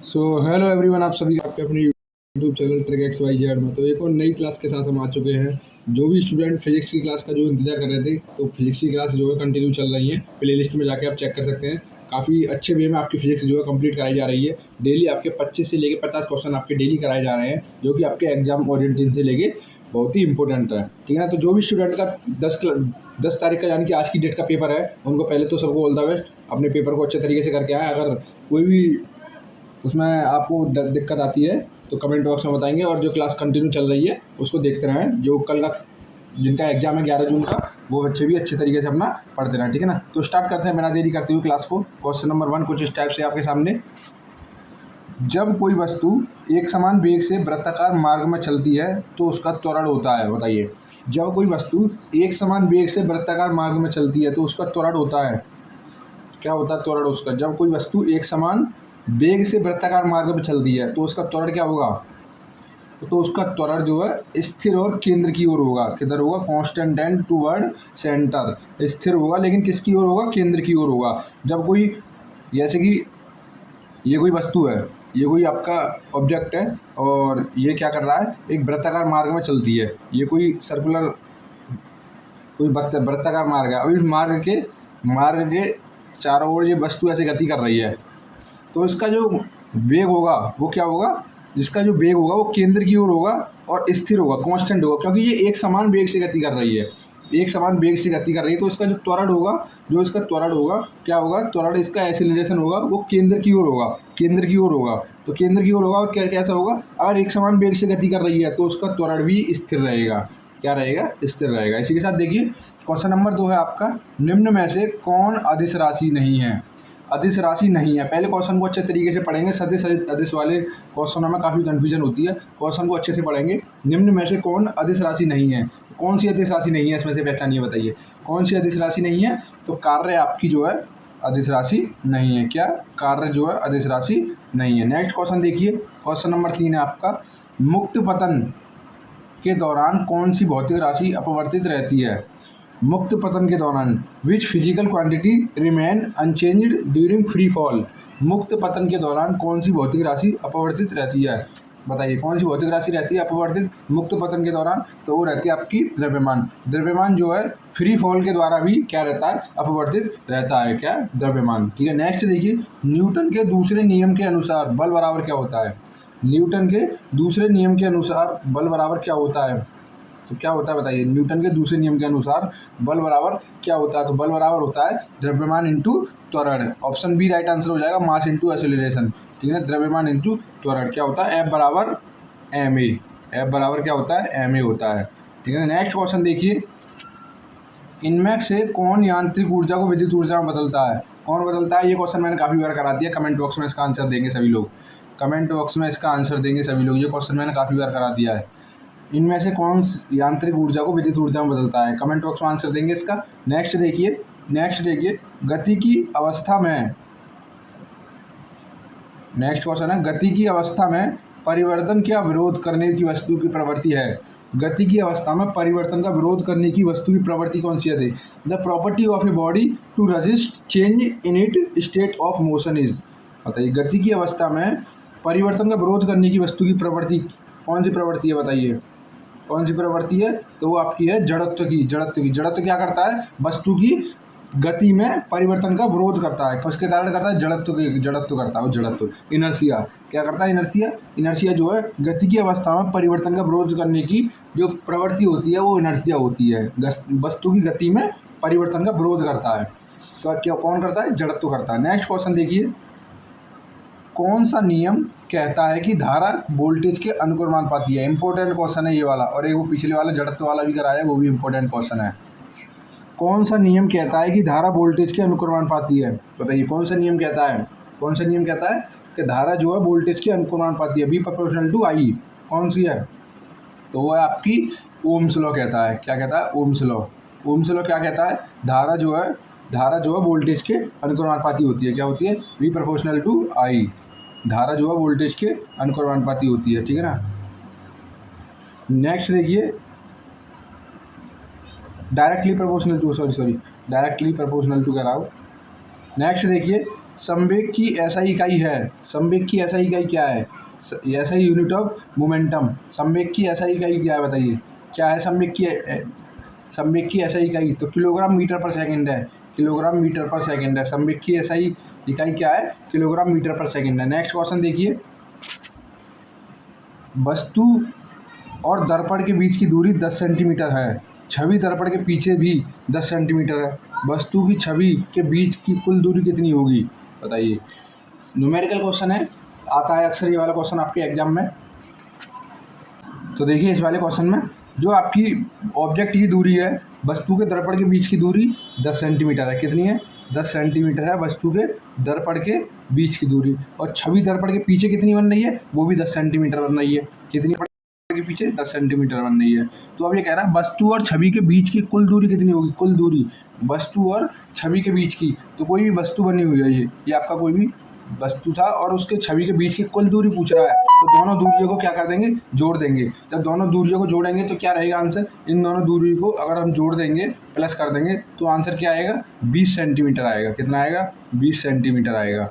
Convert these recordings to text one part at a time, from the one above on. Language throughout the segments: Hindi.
सो हेलो एवरीवन, आप सभी आपके अपने YouTube channel trick X Y Z में। तो एक और नई क्लास के साथ हम आ चुके हैं। जो भी स्टूडेंट फिजिक्स की क्लास का जो इंतजार कर रहे थे, तो फिजिक्स की क्लास जो है कंटिन्यू चल रही है। प्लेलिस्ट में जाके आप चेक कर सकते हैं। काफ़ी अच्छे वे में आपकी फिजिक्स जो है कंप्लीट कराई जा रही है। डेली आपके 25 से लेकर 50 क्वेश्चन आपके डेली कराए जा रहे हैं, जो कि आपके एग्जाम ओरिएंटेशन से लेके बहुत ही इंपॉर्टेंट है। ठीक है ना। तो जो भी स्टूडेंट का 10 तारीख का यानी कि आज की डेट का पेपर है, उनको पहले तो सबको ऑल द बेस्ट। अपने पेपर को अच्छे तरीके से करके आए। अगर कोई भी उसमें आपको दिक्कत आती है तो कमेंट बॉक्स में बताएंगे, और जो क्लास कंटिन्यू चल रही है उसको देखते रहें। जो कल का जिनका एग्जाम है 11 जून का, वो बच्चे भी अच्छे तरीके से अपना पढ़ते रहें। ठीक है ना। तो स्टार्ट करते हैं बिना देरी करते हुए क्लास को। क्वेश्चन नंबर 1 कुछ इस टाइप से आपके सामने। जब कोई वस्तु एक समान वेग से वृत्ताकार मार्ग में चलती है तो उसका त्वरण होता है। बताइए, जब कोई वस्तु एक समान वेग से वृत्ताकार मार्ग में चलती है तो उसका त्वरण होता है। क्या होता है त्वरण उसका? जब कोई वस्तु एक समान वेग से वृत्ताकार मार्ग में चलती है तो उसका त्वरण क्या होगा? तो उसका त्वरण जो है स्थिर और केंद्र की ओर होगा। किधर होगा? Constant and toward centre. स्थिर होगा, लेकिन किसकी ओर होगा? केंद्र की ओर होगा। जब कोई, जैसे कि ये कोई वस्तु है, ये कोई आपका ऑब्जेक्ट है, और ये क्या कर रहा है? एक वृत्ताकार मार्ग में चलती है। ये कोई सर्कुलर, कोई वृत्ताकार मार्ग है। अभी मार्ग के चारों ओर ये वस्तु ऐसे गति कर रही है, तो इसका जो वेग होगा वो क्या होगा? इसका जो वेग होगा वो केंद्र की ओर होगा और स्थिर होगा, कांस्टेंट होगा, क्योंकि ये एक समान वेग से गति कर रही है। एक समान वेग से गति कर रही है, तो इसका जो त्वरण होगा, क्या होगा? त्वरण, इसका एक्सीलरेशन होगा वो केंद्र की ओर होगा। तो केंद्र की ओर होगा, और कैसा होगा? अगर एक समान वेग से गति कर रही है तो उसका त्वरण भी स्थिर रहेगा। क्या रहेगा? स्थिर रहेगा। इसी के साथ देखिए, क्वेश्चन नंबर 2 है आपका। निम्न में से कौन अदिश राशि नहीं है? अदिश राशि नहीं है। पहले क्वेश्चन को अच्छे तरीके से पढ़ेंगे। सदिश अदिश वाले क्वेश्चनों में काफ़ी कन्फ्यूजन होती है। क्वेश्चन को अच्छे से पढ़ेंगे। निम्न में से कौन अदिश राशि नहीं है? कौन सी अदिश राशि नहीं है? इसमें से पहचानिए, बताइए कौन सी अदिश राशि नहीं है। तो कार्य आपकी जो है अदिश राशि नहीं है। क्या? कार्य जो है अदिश राशि नहीं है। नेक्स्ट क्वेश्चन देखिए, क्वेश्चन नंबर 3 है आपका। मुक्त पतन के दौरान कौन सी भौतिक राशि अपवर्तित रहती है? मुक्त पतन के दौरान which physical quantity remain unchanged during free fall? मुक्त पतन के दौरान कौन सी भौतिक राशि अपवर्तित रहती है? बताइए कौन सी भौतिक राशि रहती है अपवर्तित मुक्त पतन के दौरान? तो वो रहती है आपकी द्रव्यमान। द्रव्यमान जो है फ्री फॉल के द्वारा भी क्या रहता है? अपवर्तित रहता है। क्या? द्रव्यमान। ठीक है। नेक्स्ट देखिए, न्यूटन के दूसरे नियम के अनुसार बल बराबर क्या होता है? न्यूटन के दूसरे नियम के अनुसार बल बराबर क्या होता है? तो क्या होता है बताइए? न्यूटन के दूसरे नियम के अनुसार बल बराबर क्या होता है? तो बल बराबर होता है द्रव्यमान इंटू त्वरण। ऑप्शन बी राइट आंसर हो जाएगा, मास इंटू एक्सेलरेशन। ठीक है। द्रव्यमान इंटू त्वरण क्या होता है? एफ बराबर एम ए। एफ बराबर क्या होता है? एम ए होता है। ठीक है। नेक्स्ट क्वेश्चन देखिए, इनमें से कौन यांत्रिक ऊर्जा को विद्युत ऊर्जा में बदलता है? कौन बदलता है? ये क्वेश्चन मैंने काफ़ी बार करा दिया। कमेंट बॉक्स में इसका आंसर देंगे सभी लोग। कमेंट बॉक्स में इसका आंसर देंगे सभी लोग। ये क्वेश्चन मैंने काफ़ी बार करा दिया है। इनमें से कौन यांत्रिक ऊर्जा को विद्युत ऊर्जा में बदलता है? कमेंट बॉक्स में आंसर देंगे इसका। नेक्स्ट देखिए, गति की अवस्था में, नेक्स्ट क्वेश्चन है, गति की अवस्था में परिवर्तन क्या विरोध करने की वस्तु की प्रवृत्ति है? गति की अवस्था में परिवर्तन का विरोध करने की वस्तु की प्रवृत्ति कौन सी है? The property of a body to resist change in it state of motion is. बताइए, गति की अवस्था में परिवर्तन का विरोध करने की वस्तु की प्रवृत्ति कौन सी प्रवृत्ति है? बताइए कौन सी प्रवृत्ति है? तो वो आपकी है जड़त्व की। जड़त्व क्या करता है? वस्तु की गति में परिवर्तन का विरोध करता है। किसके कारण करता है? जड़त्व करता है वो। जड़त्व, इनर्शिया क्या करता है? इनर्शिया जो है गति की अवस्था में परिवर्तन का विरोध करने की जो प्रवृत्ति होती है वो इनर्शिया होती है। वस्तु की गति में परिवर्तन का विरोध करता है। तो क्या कौन करता है? जड़त्व करता है। नेक्स्ट क्वेश्चन देखिए, कौन सा नियम कहता है कि धारा वोल्टेज के अनुक्रमानुपाती है? इंपॉर्टेंट क्वेश्चन है ये वाला। और एक वो पिछले वाला जड़त्व वाला भी कराया है, वो भी इंपॉर्टेंट क्वेश्चन है। कौन सा नियम कहता है कि धारा वोल्टेज के अनुक्रमानुपाती है? बताइए कौन सा नियम कहता है? कि धारा जो है वोल्टेज के अनुक्रमानुपाती है, बी प्रोपोर्शनल टू आई। कौन सी है? तो वो है आपकी ओम्स लॉ कहता है। क्या कहता है? Ohm's law. ओम्स लॉ क्या कहता है? धारा जो है वोल्टेज के अनुक्रमानुपाती होती है। क्या होती है? बी प्रोपोर्शनल टू आई। धारा जो है वोल्टेज के अनुक्रमानुपाती होती है। ठीक है ना। नेक्स्ट देखिए, डायरेक्टली प्रोपोर्शनल टू कह रहा हूँ। नेक्स्ट देखिए, संवेग की एसआई इकाई है। संवेग की एसआई इकाई क्या है? SI unit of momentum. संवेग की एसआई इकाई क्या है बताइए? क्या है संवेग की एसआई इकाई? तो किलोग्राम मीटर पर सेकंड है। किलोग्राम मीटर पर सेकंड है। संवेग की एसआई इकाई क्या है? किलोग्राम मीटर पर सेकंड है। नेक्स्ट क्वेश्चन देखिए, वस्तु और दर्पण के बीच की दूरी 10 सेंटीमीटर है। छवि दर्पण के पीछे भी 10 सेंटीमीटर है। वस्तु की छवि के बीच की कुल दूरी कितनी होगी बताइए? न्यूमेरिकल क्वेश्चन है, आता है अक्सर ये वाला क्वेश्चन आपके एग्जाम में। तो देखिए इस वाले क्वेश्चन में जो आपकी ऑब्जेक्ट की दूरी है, वस्तु के दर्पण के बीच की दूरी 10 सेंटीमीटर है। कितनी है? 10 सेंटीमीटर है वस्तु के दर्पण के बीच की दूरी। और छवि दर्पण के पीछे कितनी बन रही है? वो भी 10 सेंटीमीटर बन रही है। कितनी के पीछे? 10 सेंटीमीटर बन रही है। तो अब ये कह रहा है वस्तु और छवि के बीच की कुल दूरी कितनी होगी? कुल दूरी वस्तु और छवि के बीच की, तो कोई भी वस्तु बनी हुई है, ये आपका कोई भी वस्तु था और उसके छवि के बीच की कुल दूरी पूछ रहा है। तो दोनों दूरियों को क्या कर देंगे? जोड़ देंगे। जब दोनों दूरियों को जोड़ेंगे तो क्या रहेगा आंसर? इन दोनों दूरी को अगर हम जोड़ देंगे, प्लस कर देंगे, तो आंसर क्या आएगा? 20 सेंटीमीटर आएगा। कितना आएगा? 20 सेंटीमीटर आएगा।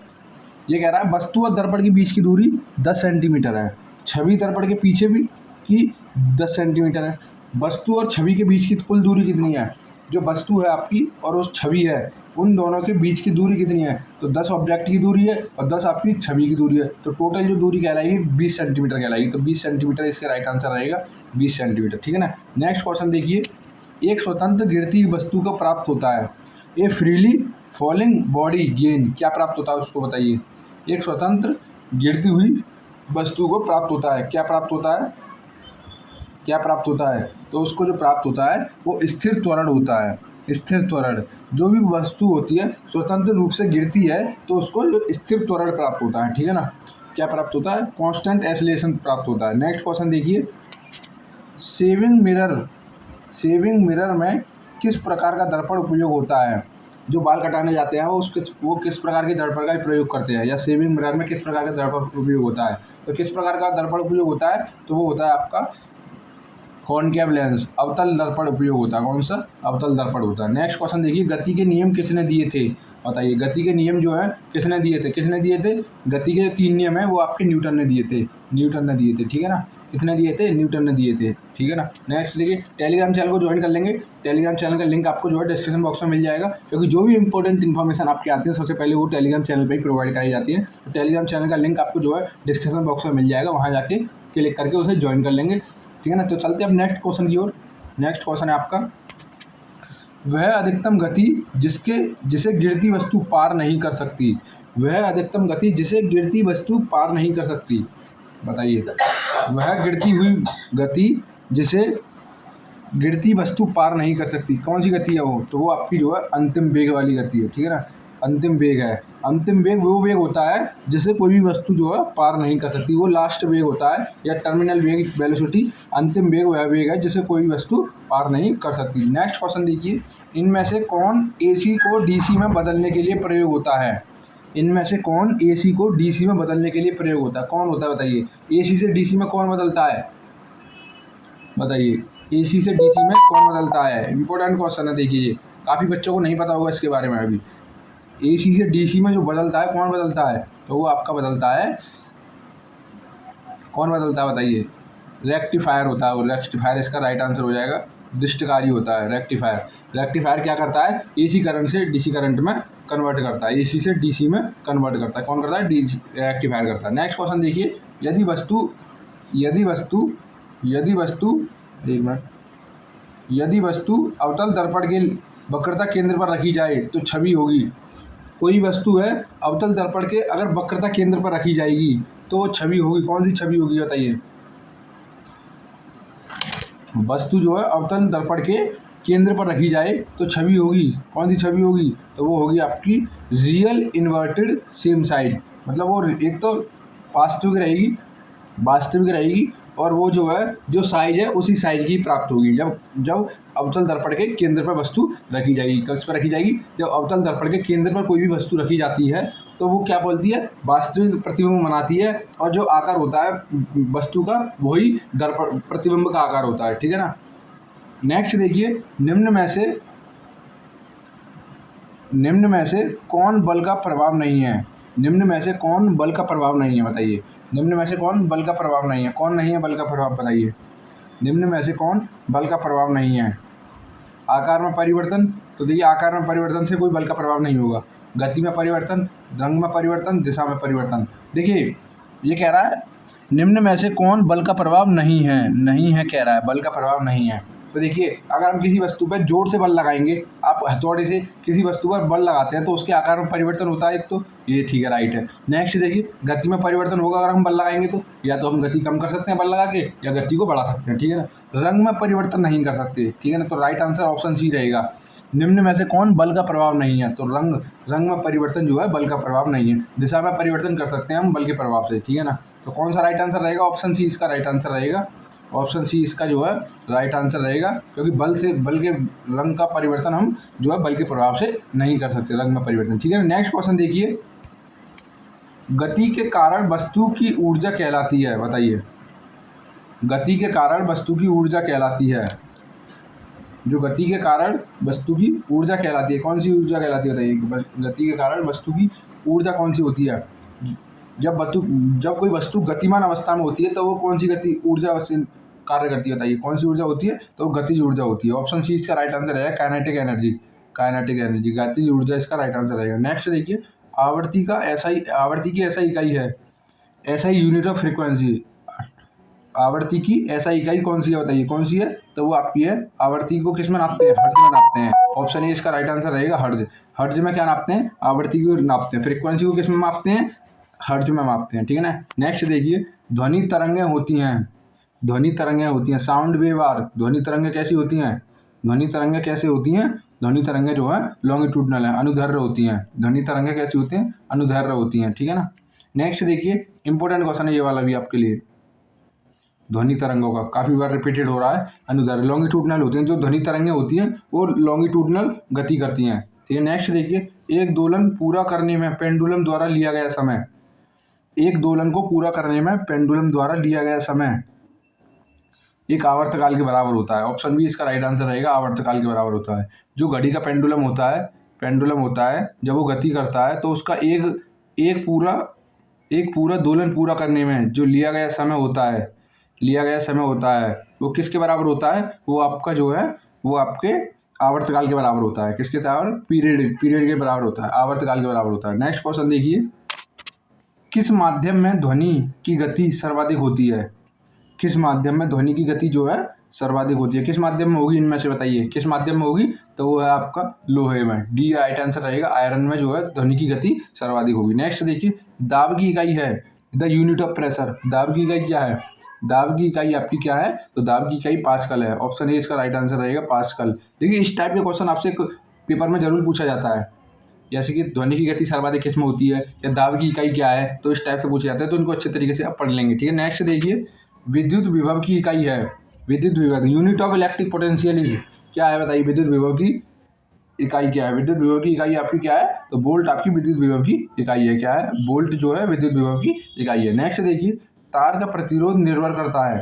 ये कह रहा है वस्तु और दर्पण के बीच की दूरी 10 सेंटीमीटर है। छवि दर्पण के पीछे भी की 10 सेंटीमीटर है। वस्तु और छवि के बीच की कुल दूरी कितनी है? जो वस्तु है आपकी और उस छवि है, उन दोनों के बीच की दूरी कितनी है? तो 10 ऑब्जेक्ट की दूरी है और 10 आपकी छवि की दूरी है। तो टोटल जो दूरी कहलाएगी 20 सेंटीमीटर कहलाएगी। तो 20 सेंटीमीटर इसका राइट आंसर रहेगा, 20 सेंटीमीटर। ठीक है ना। नेक्स्ट क्वेश्चन देखिए, एक स्वतंत्र गिरती वस्तु को प्राप्त होता है ए फ्रीली फॉलिंग बॉडी गेन। क्या प्राप्त होता है उसको बताइए? एक स्वतंत्र गिरती हुई वस्तु को प्राप्त होता है। क्या प्राप्त होता है? क्या प्राप्त होता है? तो उसको जो प्राप्त होता है वो स्थिर त्वरण होता है। स्थिर त्वरण, जो भी वस्तु होती है स्वतंत्र रूप से गिरती है तो उसको जो स्थिर त्वरण प्राप्त होता है। ठीक है ना। क्या प्राप्त होता है? कांस्टेंट एक्सीलरेशन प्राप्त होता है। नेक्स्ट क्वेश्चन देखिए, शेविंग मिरर में किस प्रकार का दर्पण उपयोग होता है? जो बाल कटाने जाते हैं वो किस प्रकार के दर्पण का प्रयोग करते हैं? या शेविंग मिरर में किस प्रकार का दर्पण उपयोग होता है? तो किस प्रकार का दर्पण उपयोग होता है? तो वो होता है आपका कॉनकेव लेंस, अवतल दर्पण उपयोग होता है। कौन सा? अवतल दर्पण होता है। नेक्स्ट क्वेश्चन देखिए, गति के नियम किसने दिए थे बताइए? गति के नियम जो है किसने दिए थे? गति के 3 नियम है वो आपके न्यूटन ने दिए थे। ठीक है ना। कितने दिए थे? न्यूटन ने दिए थे। ठीक है ना। नेक्स्ट देखिए, टेलीग्राम चैनल को ज्वाइन कर लेंगे। टेलीग्राम चैनल का लिंक आपको जो है डिस्क्रिप्शन बॉक्स में मिल जाएगा, क्योंकि जो भी इंपॉर्टेंट इन्फॉर्मेशन आपकी आती है सबसे पहले वो टेलीग्राम चैनल पर ही प्रोवाइड कराई जाती है। तो टेलीग्राम चैनल का लिंक आपको जो है डिस्क्रिप्शन बॉक्स में मिल जाएगा, वहाँ जाके क्लिक करके उसे ज्वाइन कर लेंगे। ठीक है ना। तो चलते हैं अब नेक्स्ट क्वेश्चन की ओर। नेक्स्ट क्वेश्चन है आपका, वह अधिकतम गति जिसे गिरती वस्तु पार नहीं कर सकती। वह अधिकतम गति जिसे गिरती वस्तु पार नहीं कर सकती बताइए? वह गिरती हुई गति जिसे गिरती वस्तु पार नहीं कर सकती, कौन सी गति है वो? तो वो आपकी जो है अंतिम वेग वाली गति है। ठीक है ना। अंतिम वेग है। अंतिम वेग वो वेग होता है जिसे कोई भी वस्तु जो है पार नहीं कर सकती, वो लास्ट वेग होता है, या टर्मिनल वेग वेलोसिटी। अंतिम वेग वह वेग है जिसे कोई भी वस्तु पार नहीं कर सकती। नेक्स्ट क्वेश्चन देखिए, इनमें से कौन एसी को डीसी में बदलने के लिए प्रयोग होता है? इनमें से कौन एसी को डीसी में बदलने के लिए प्रयोग होता है? कौन होता है बताइए? एसी से डीसी में कौन बदलता है बताइए? एसी से डीसी में कौन बदलता है? इंपॉर्टेंट क्वेश्चन है देखिए, काफ़ी बच्चों को नहीं पता होगा इसके बारे में। अभी एसी से डीसी में जो बदलता है, कौन बदलता है? तो वो आपका बदलता है, कौन बदलता है बताइए? रेक्टिफायर होता है वो। रेक्टिफायर इसका राइट आंसर हो जाएगा। दृष्टिकारी होता है रेक्टिफायर क्या करता है? एसी करंट से डीसी करंट में कन्वर्ट करता है। एसी से डीसी में कन्वर्ट करता है। कौन करता है? रेक्टिफायर करता है। नेक्स्ट क्वेश्चन देखिए, यदि वस्तु अवतल दर्पण के वक्रता केंद्र पर रखी जाए तो छवि होगी। कोई वस्तु है अवतल दर्पण के अगर वक्रता केंद्र पर रखी जाएगी तो छवि होगी। कौन सी छवि होगी बताइए? वस्तु जो है अवतल दर्पण के केंद्र पर रखी जाए तो छवि होगी। कौन सी छवि होगी? तो वो होगी आपकी रियल इन्वर्टेड सेम साइड। मतलब वो एक तो वास्तविक रहेगी और वो जो है जो साइज है उसी साइज की प्राप्त होगी जब अवतल दर्पण के केंद्र पर वस्तु रखी जाएगी। किस पर रखी जाएगी? जब अवतल दर्पण के केंद्र पर कोई भी वस्तु रखी जाती है तो वो क्या बोलती है? वास्तविक प्रतिबिंब बनाती है, और जो आकार होता है वस्तु का वही दर्पण प्रतिबिंब का आकार होता है। ठीक है ना। नेक्स्ट देखिए, निम्न में से निम्न में से कौन बल का प्रभाव नहीं है? निम्न में से कौन बल का प्रभाव नहीं है बताइए? निम्न में से कौन बल का प्रभाव नहीं है? कौन नहीं है बल का प्रभाव बताइए? निम्न में से कौन बल का प्रभाव नहीं है? आकार में परिवर्तन, तो देखिए आकार में परिवर्तन से कोई बल का प्रभाव नहीं होगा। गति में परिवर्तन, रंग में परिवर्तन, दिशा में परिवर्तन। देखिए ये कह रहा है निम्न में से कौन बल का प्रभाव नहीं है, नहीं है कह रहा है, बल का प्रभाव नहीं है। तो देखिए अगर हम किसी वस्तु पर जोर से बल लगाएंगे, आप हथौड़े से किसी वस्तु पर बल लगाते हैं तो उसके आकार में परिवर्तन होता है एक, तो ये ठीक है, राइट है। नेक्स्ट देखिए गति में परिवर्तन होगा अगर हम बल लगाएंगे तो, या तो हम गति कम कर सकते हैं बल लगा के, या गति को बढ़ा सकते हैं, ठीक है ना। रंग में परिवर्तन नहीं कर सकते, ठीक है ना, तो राइट आंसर ऑप्शन सी रहेगा। निम्न में से कौन बल का प्रभाव नहीं है, तो रंग में परिवर्तन जो है बल का प्रभाव नहीं है। दिशा में परिवर्तन कर सकते हैं हम बल के प्रभाव से, ठीक है ना। तो कौन सा राइट आंसर रहेगा? ऑप्शन सी इसका राइट आंसर रहेगा। ऑप्शन सी इसका जो है राइट आंसर रहेगा, क्योंकि बल के रंग का परिवर्तन हम जो है बल के प्रभाव से नहीं कर सकते, रंग में परिवर्तन, ठीक है ना। नेक्स्ट क्वेश्चन देखिए, गति के कारण वस्तु की ऊर्जा कहलाती है, बताइए। गति के कारण वस्तु की ऊर्जा कहलाती है, जो गति के कारण वस्तु की ऊर्जा कहलाती है, कौन सी ऊर्जा कहलाती है बताइए? गति के कारण वस्तु की ऊर्जा कौन सी होती है? जब कोई वस्तु गतिमान अवस्था में होती है तो वो कौन सी गति ऊर्जा से कार्य करती है बताइए? कौन सी ऊर्जा होती है? तो वो गतिज ऊर्जा होती है। ऑप्शन सी इसका राइट आंसर है, काइनेटिक एनर्जी। काइनेटिक एनर्जी, गतिज ऊर्जा इसका राइट आंसर रहेगा। नेक्स्ट देखिए, आवर्ती की ऐसा इकाई है, ऐसा ही यूनिट ऑफ फ्रिक्वेंसी। आवर्ती की ऐसा इकाई कौन सी है बताइए? कौन सी है? तो वो आपकी है, आवर्ती को किस में नापते हैं? हर्ट्ज में नापते हैं। ऑप्शन ए इसका राइट आंसर रहेगा, हर्ट्ज। हर्ट्ज में क्या नापते हैं? आवर्ती को नापते हैं। फ्रीक्वेंसी को किस में मापते हैं? हर्ट्ज में मापते हैं, ठीक है ना। नेक्स्ट देखिए, ध्वनि तरंगें होती हैं, ध्वनि तरंगें होती हैं, साउंड वेव आर। ध्वनि तरंगें कैसी होती हैं? ध्वनि तरंगें कैसे होती हैं? ध्वनि तरंगें जो है लॉन्गिट्यूडनल है, अनुदैर्ध्य होती हैं। ध्वनि तरंगें कैसी होती हैं? अनुदैर्ध्य होती हैं, ठीक है ना। नेक्स्ट देखिए, इंपॉर्टेंट क्वेश्चन है ये वाला भी आपके लिए, ध्वनि तरंगों का काफ़ी बार रिपीटेड हो रहा है। अनुदैर्ध्य लॉन्गिट्यूडनल होती हैं, जो ध्वनि तरंगें होती हैं वो लॉन्गिट्यूडनल गति करती हैं, ठीक है। नेक्स्ट देखिए, एक दोलन पूरा करने में पेंडुलम द्वारा लिया गया समय, एक दोलन को पूरा करने में पेंडुलम द्वारा लिया गया समय एक आवर्तकाल के बराबर होता है। ऑप्शन बी इसका राइट आंसर रहेगा, आवर्तकाल के बराबर होता है। जो घड़ी का पेंडुलम होता है जब वो गति करता है तो उसका एक पूरा दोलन पूरा करने में जो लिया गया समय होता है वो किसके बराबर होता है? वो आपका जो है वो आपके आवर्तकाल के बराबर होता है। किसके बराबर? पीरियड के बराबर होता है, आवर्तकाल के बराबर होता है। नेक्स्ट क्वेश्चन देखिए, किस माध्यम में ध्वनि की गति सर्वाधिक होती है? किस माध्यम में ध्वनि की गति जो है सर्वाधिक होती है? किस माध्यम में होगी इनमें से बताइए? किस माध्यम में होगी? तो वो है आपका लोहे में, डी राइट आंसर रहेगा। आयरन में जो है ध्वनि की गति सर्वाधिक होगी। नेक्स्ट देखिए, दाब की इकाई है, द यूनिट ऑफ प्रेशर। दाब की इकाई क्या है? दाब की इकाई आपकी क्या है? तो दाब की इकाई पास्कल है। ऑप्शन ए इसका राइट आंसर रहेगा, पास्कल। देखिए इस टाइप के क्वेश्चन आपसे पेपर में जरूर पूछा जाता है, जैसे कि ध्वनि की गति सर्वाधिक किस में होती है, या दाब की इकाई क्या है, तो इस टाइप से पूछे जाते हैं, तो इनको अच्छे तरीके से आप पढ़ लेंगे, ठीक है। नेक्स्ट देखिए, विद्युत विभव की इकाई है, विद्युत विभव, unit of electric potential is क्या है बताइए? विद्युत विभव की इकाई क्या है? विद्युत विभव की इकाई आपकी क्या है? तो वोल्ट आपकी विद्युत विभव की इकाई है। क्या है? वोल्ट जो है विद्युत विभव की इकाई है। नेक्स्ट देखिए, तार का प्रतिरोध निर्भर करता है,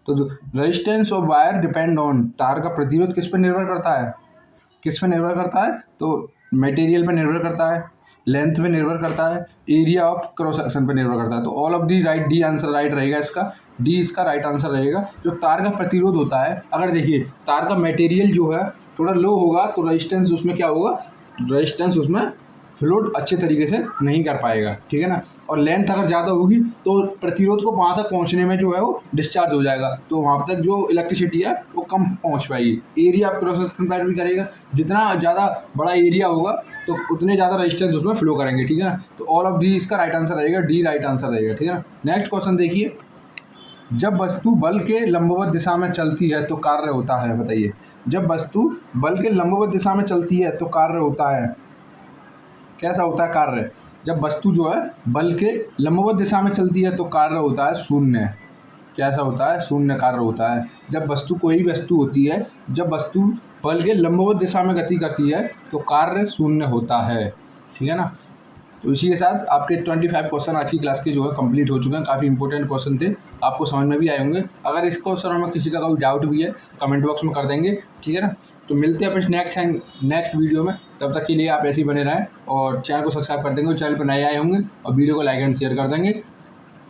तो resistance of wire depend on, तार का प्रतिरोध किस पर निर्भर करता है? किस पे निर्भर करता है? तो मटेरियल पे निर्भर करता है, लेंथ पे निर्भर करता है, एरिया ऑफ क्रॉस सेक्शन पे निर्भर करता है। तो all of the right, D answer right रहेगा इसका, डी इसका राइट आंसर रहेगा। जो तार का प्रतिरोध होता है, अगर देखिए तार का मटेरियल जो है थोड़ा लो होगा तो रेजिस्टेंस उसमें क्या होगा? रेजिस्टेंस उसमें फ्लोट अच्छे तरीके से नहीं कर पाएगा, ठीक है ना। और लेंथ अगर ज़्यादा होगी तो प्रतिरोध को वहाँ तक पहुँचने में जो है वो डिस्चार्ज हो जाएगा, तो वहाँ तक जो इलेक्ट्रिसिटी है वो कम पहुँच पाएगी। एरिया आप क्रॉस सेक्शन कंपेयर भी करेगा, जितना ज़्यादा बड़ा एरिया होगा तो उतने ज़्यादा रेजिस्टेंस उसमें फ्लो करेंगे, ठीक है ना। तो ऑल ऑफ डी इसका राइट आंसर रहेगा, डी राइट आंसर रहेगा, ठीक है ना। नेक्स्ट क्वेश्चन देखिए, जब वस्तु बल के लंबवत दिशा में चलती है तो कार्य होता है, बताइए। जब वस्तु बल के लंबवत दिशा में चलती है तो कार्य होता है, कैसा होता है कार्य? जब वस्तु जो है बल के लंबवत दिशा में चलती है तो कार्य होता है शून्य। कैसा होता है? शून्य कार्य होता है। जब वस्तु कोई वस्तु होती है, जब वस्तु बल के लंबवत दिशा में गति करती है तो कार्य शून्य होता है, ठीक है ना। तो इसी के साथ आपके 25 क्वेश्चन आज की क्लास के जो है कंप्लीट हो चुके हैं। काफ़ी इंपॉर्टेंट क्वेश्चन थे, आपको समझ में भी आए होंगे। अगर इस क्वेश्चन में किसी का कोई डाउट भी है कमेंट बॉक्स में कर देंगे, ठीक है ना। तो मिलते हैं अपने नेक्स्ट वीडियो में, तब तक के लिए आप ऐसे ही बने रहें और चैनल को सब्सक्राइब कर देंगे और चैनल पर नए आए होंगे और वीडियो को लाइक एंड शेयर कर देंगे।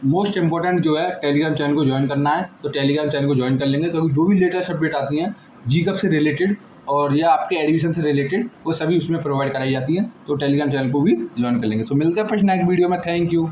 मोस्ट इंपॉर्टेंट जो है टेलीग्राम चैनल को ज्वाइन करना है, तो टेलीग्राम चैनल को ज्वाइन कर लेंगे, क्योंकि जो भी लेटेस्ट अपडेट आती हैं जीकअप से रिलेटेड और या आपके एडमिशन से रिलेटेड वो सभी उसमें प्रोवाइड कराई जाती हैं। तो टेलीग्राम चैनल को भी ज्वाइन कर लेंगे। तो मिलते हैं नेक्स्ट वीडियो में। Thank you.